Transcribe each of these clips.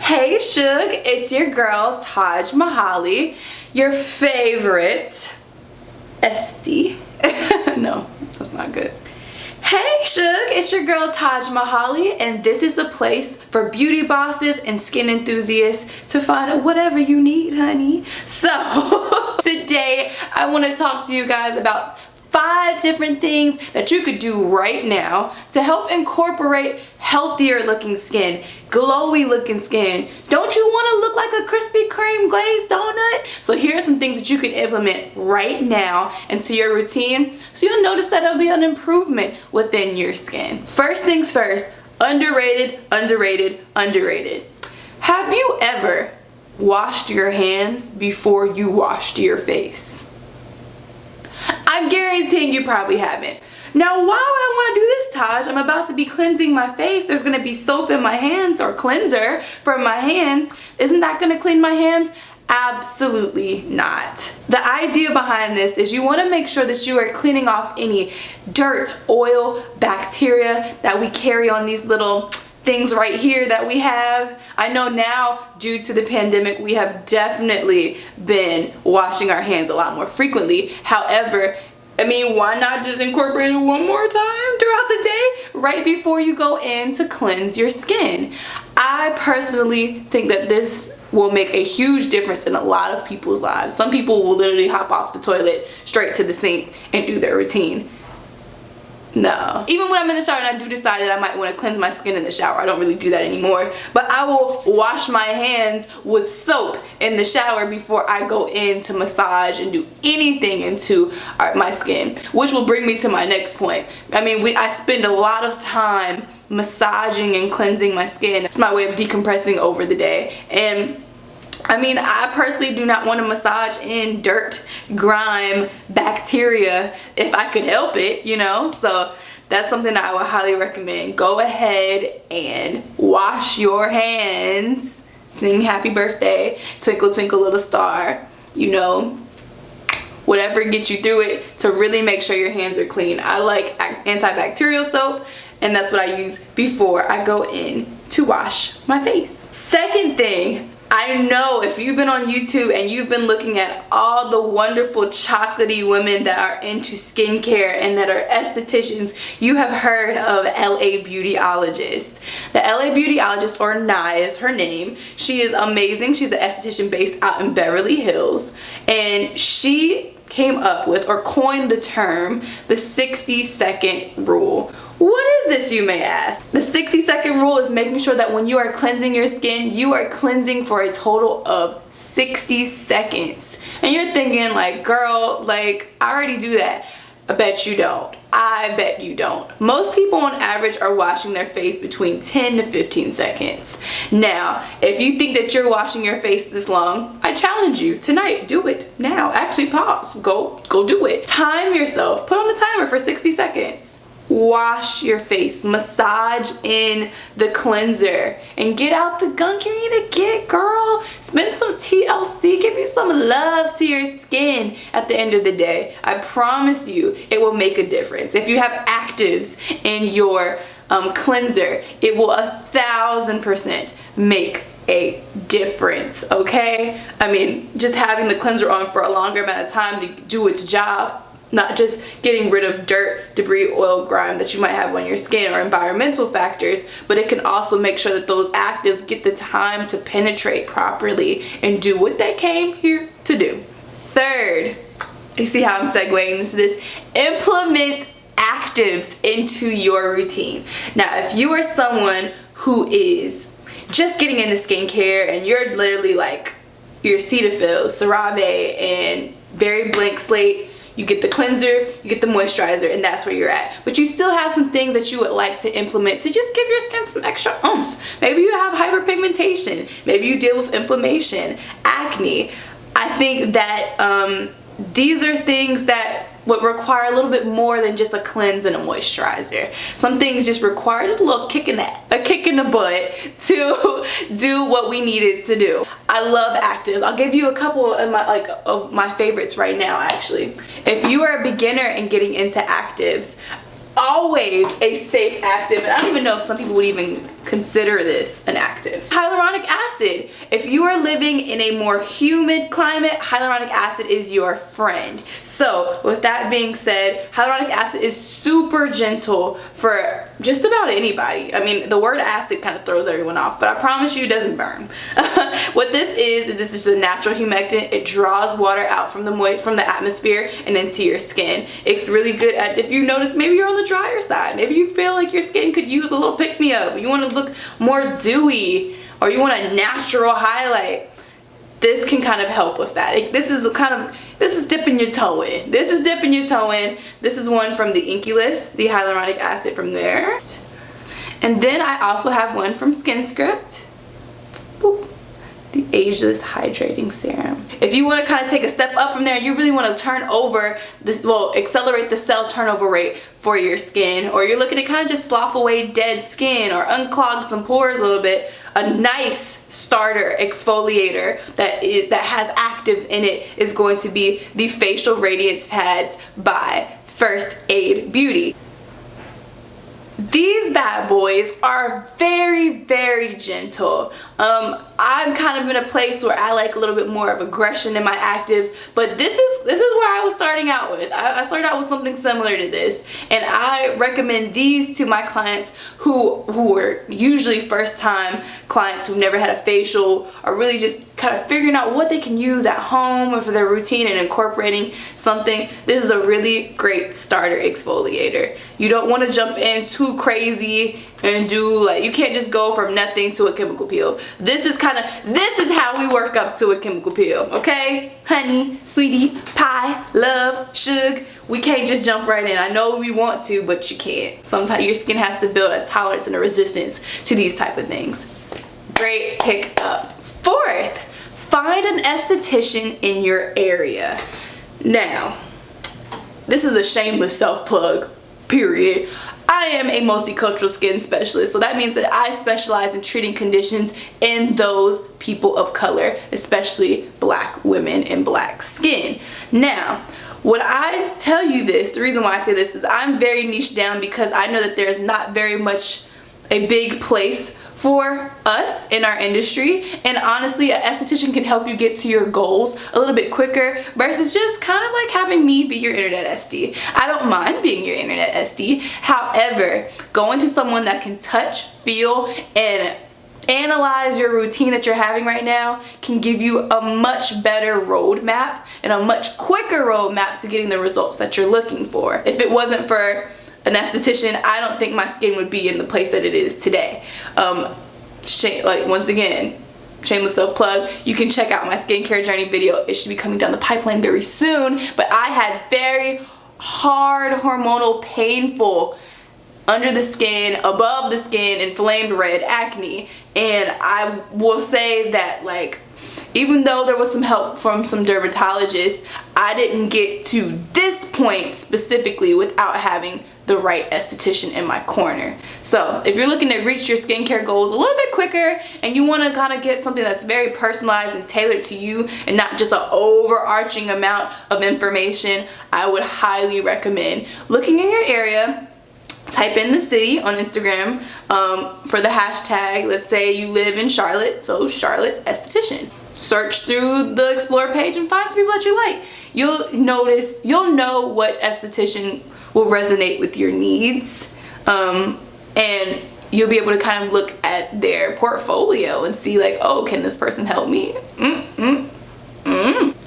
Hey Shug, it's your girl Taj Mahaly, your favorite Esty. No, that's not good. Hey Shug, it's your girl Taj Mahaly, and this is the place for beauty bosses and skin enthusiasts to find whatever you need, honey. So today I want to talk to you guys about 5 different things that you could do right now to help incorporate healthier looking skin, glowy looking skin. Don't you want to look like a Krispy Kreme glazed donut? So here are some things that you can implement right now into your routine so you'll notice that there'll be an improvement within your skin. First things first, underrated, underrated, underrated. Have you ever washed your hands before you washed your face? I'm guaranteeing you probably haven't. Now, why would I want to do this, Taj? I'm about to be cleansing my face. There's going to be soap in my hands or cleanser from my hands. Isn't that going to clean my hands? Absolutely not. The idea behind this is you want to make sure that you are cleaning off any dirt, oil, bacteria that we carry on these little things right here that we have. I know now, due to the pandemic, we have definitely been washing our hands a lot more frequently. However, I mean, why not just incorporate it one more time throughout the day right before you go in to cleanse your skin? I personally think that this will make a huge difference in a lot of people's lives. Some people will literally hop off the toilet straight to the sink and do their routine. No. Even when I'm in the shower and I do decide that I might want to cleanse my skin in the shower, I don't really do that anymore, but I will wash my hands with soap in the shower before I go in to massage and do anything into my skin, which will bring me to my next point. I mean, I spend a lot of time massaging and cleansing my skin. It's my way of decompressing over the day, and I mean, I personally do not want to massage in dirt, grime, bacteria if I could help it, you know? So that's something that I would highly recommend. Go ahead and wash your hands. Sing happy birthday, twinkle twinkle little star, you know, whatever gets you through it to really make sure your hands are clean. I like antibacterial soap, and that's what I use before I go in to wash my face. Second thing, I know if you've been on YouTube and you've been looking at all the wonderful chocolatey women that are into skincare and that are estheticians, you have heard of LA Beautyologist. The LA Beautyologist, or Nye is her name. She is amazing. She's an esthetician based out in Beverly Hills, and she came up with or coined the term the 60-second rule. What is this, you may ask? The 60-second rule is making sure that when you are cleansing your skin, you are cleansing for a total of 60 seconds. And you're thinking like, girl, like, I already do that. I bet you don't. I bet you don't. Most people on average are washing their face between 10 to 15 seconds. Now, if you think that you're washing your face this long, I challenge you tonight. Do it now. Actually pause. Go do it. Time yourself. Put on a timer for 60 seconds. Wash your face, massage in the cleanser, and get out the gunk you need to get, girl. Spend some TLC, give you some love to your skin at the end of the day. I promise you it will make a difference. If you have actives in your cleanser, it will 1000% make a difference, okay? I mean, just having the cleanser on for a longer amount of time to do its job, not just getting rid of dirt, debris, oil, grime that you might have on your skin or environmental factors, but it can also make sure that those actives get the time to penetrate properly and do what they came here to do. Third, you see how I'm segueing into this? Implement actives into your routine. Now, if you are someone who is just getting into skincare and you're literally like, you're Cetaphil, CeraVe, and very blank slate, you get the cleanser, you get the moisturizer, and that's where you're at. But you still have some things that you would like to implement to just give your skin some extra oomph. Maybe you have hyperpigmentation. Maybe you deal with inflammation, acne. I think that these are things that would require a little bit more than just a cleanse and a moisturizer. Some things just require just a little kick in the butt to do what we needed to do. I love actives. I'll give you a couple of my favorites right now, actually. If you are a beginner and getting into actives, always a safe active, and I don't even know if some people would even consider this an active. hyaluronic acid. If you are living in a more humid climate, hyaluronic acid is your friend. So with that being said, hyaluronic acid is super gentle for just about anybody. I mean, the word acid kind of throws everyone off, but I promise you it doesn't burn. What this is this is a natural humectant. It draws water out from the atmosphere and into your skin. It's really good at, if you notice, maybe you're on the drier side, maybe you feel like your skin could use a little pick-me-up, you want to look more dewy, or you want a natural highlight. This can kind of help with that. This is dipping your toe in. This is dipping your toe in. This is one from the Inkey list, the hyaluronic acid from there. And then I also have one from SkinScript. Boop. The Ageless Hydrating Serum. If you want to kind of take a step up from there, you really want to turn over this, well, accelerate the cell turnover rate for your skin, or you're looking to kind of just slough away dead skin or unclog some pores a little bit, a nice starter exfoliator that has actives in it is going to be the Facial Radiance Pads by First Aid Beauty. These bad boys are very, very gentle. I'm kind of in a place where I like a little bit more of aggression in my actives, but this is where I was starting out with. I started out with something similar to this, and I recommend these to my clients who are usually first-time clients who've never had a facial, or really just kind of figuring out what they can use at home or for their routine and incorporating something. This is a really great starter exfoliator. You don't want to jump in too crazy and do, like, you can't just go from nothing to a chemical peel. This is how we work up to a chemical peel, okay? Honey, sweetie, pie, love, Shug. We can't just jump right in. I know we want to, but you can't. Sometimes your skin has to build a tolerance and a resistance to these type of things. Great pick up. Fourth, find an esthetician in your area. Now, this is a shameless self-plug, period. I am a multicultural skin specialist, so that means that I specialize in treating conditions in those people of color, especially black women and black skin. Now, when I tell you this, the reason why I say this is I'm very niche down because I know that there's not very much a big place for us in our industry, and honestly, an esthetician can help you get to your goals a little bit quicker versus just kind of like having me be your internet SD. I don't mind being your internet SD. However, going to someone that can touch, feel, and analyze your routine that you're having right now can give you a much better roadmap and a much quicker roadmap to getting the results that you're looking for. If it wasn't for an esthetician, I don't think my skin would be in the place that it is today. Like, once again, shameless self plug, you can check out my skincare journey video. It should be coming down the pipeline very soon, but I had very hard, hormonal, painful, under the skin, above the skin, inflamed red acne, and I will say that, like, even though there was some help from some dermatologists, I didn't get to this point specifically without having the right esthetician in my corner. So if you're looking to reach your skincare goals a little bit quicker and you want to kind of get something that's very personalized and tailored to you and not just an overarching amount of information, I would highly recommend looking in your area. Type in the city on Instagram for the hashtag. Let's say you live in Charlotte, so Charlotte esthetician. Search through the explore page and find some people that you like. You'll know what esthetician will resonate with your needs, and you'll be able to kind of look at their portfolio and see, like, oh, can this person help me?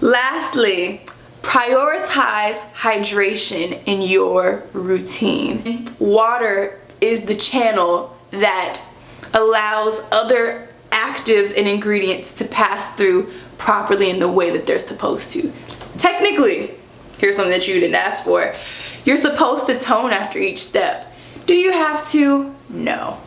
Lastly, prioritize hydration in your routine. Water is the channel that allows other actives and ingredients to pass through properly in the way that they're supposed to. Technically, here's something that you didn't ask for. You're supposed to tone after each step. Do you have to? No.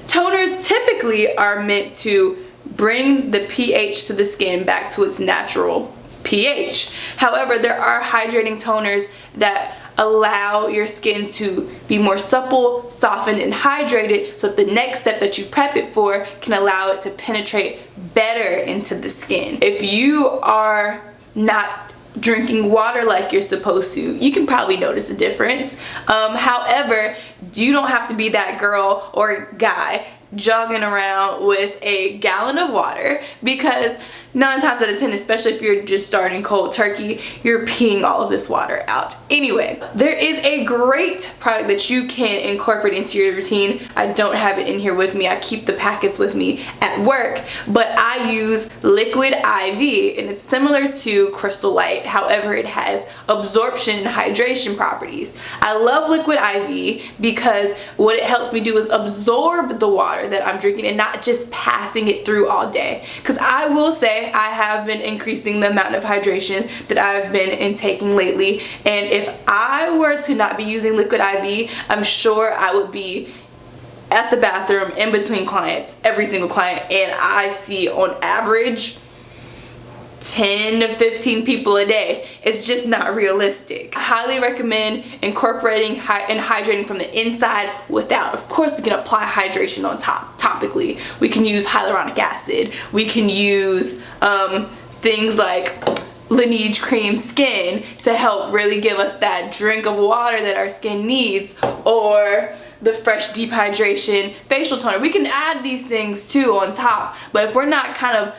Toners typically are meant to bring the pH to the skin back to its natural pH. However, there are hydrating toners that allow your skin to be more supple, softened, and hydrated, so that the next step that you prep it for can allow it to penetrate better into the skin. If you are not drinking water like you're supposed to, you can probably notice a difference. However, you don't have to be that girl or guy jogging around with a gallon of water, because 9 times out of 10, especially if you're just starting cold turkey, you're peeing all of this water out. Anyway, there is a great product that you can incorporate into your routine. I don't have it in here with me. I keep the packets with me at work, but I use Liquid IV, and it's similar to Crystal Light. However, it has absorption and hydration properties. I love Liquid IV because what it helps me do is absorb the water that I'm drinking and not just passing it through all day. Because I will say, I have been increasing the amount of hydration that I've been intaking lately, and if I were to not be using Liquid IV, I'm sure I would be at the bathroom in between clients, every single client, and I see on average 10 to 15 people a day. It's just not realistic. I highly recommend incorporating and hydrating from the inside without. Of course, we can apply hydration on top, topically. We can use hyaluronic acid. We can use things like Laneige Cream Skin to help really give us that drink of water that our skin needs, or the Fresh Deep Hydration Facial Toner. We can add these things too on top, but if we're not kind of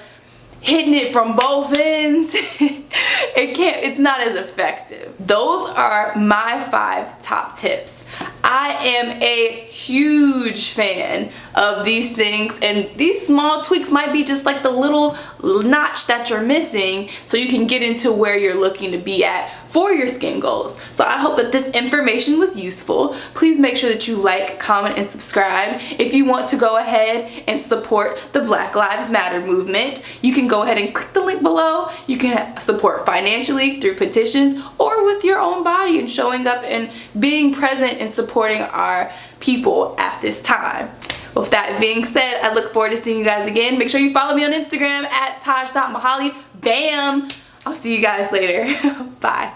hitting it from both ends, it's not as effective. Those are my 5 top tips. I am a huge fan of these things, and these small tweaks might be just like the little notch that you're missing so you can get into where you're looking to be at for your skin goals. So I hope that this information was useful. Please make sure that you like, comment, and subscribe. If you want to go ahead and support the Black Lives Matter movement, you can go ahead and click the link below. You can support financially through petitions or with your own body and showing up and being present and supporting our people at this time. With that being said, I look forward to seeing you guys again. Make sure you follow me on Instagram at taj.mahaly. Bam! I'll see you guys later. Bye.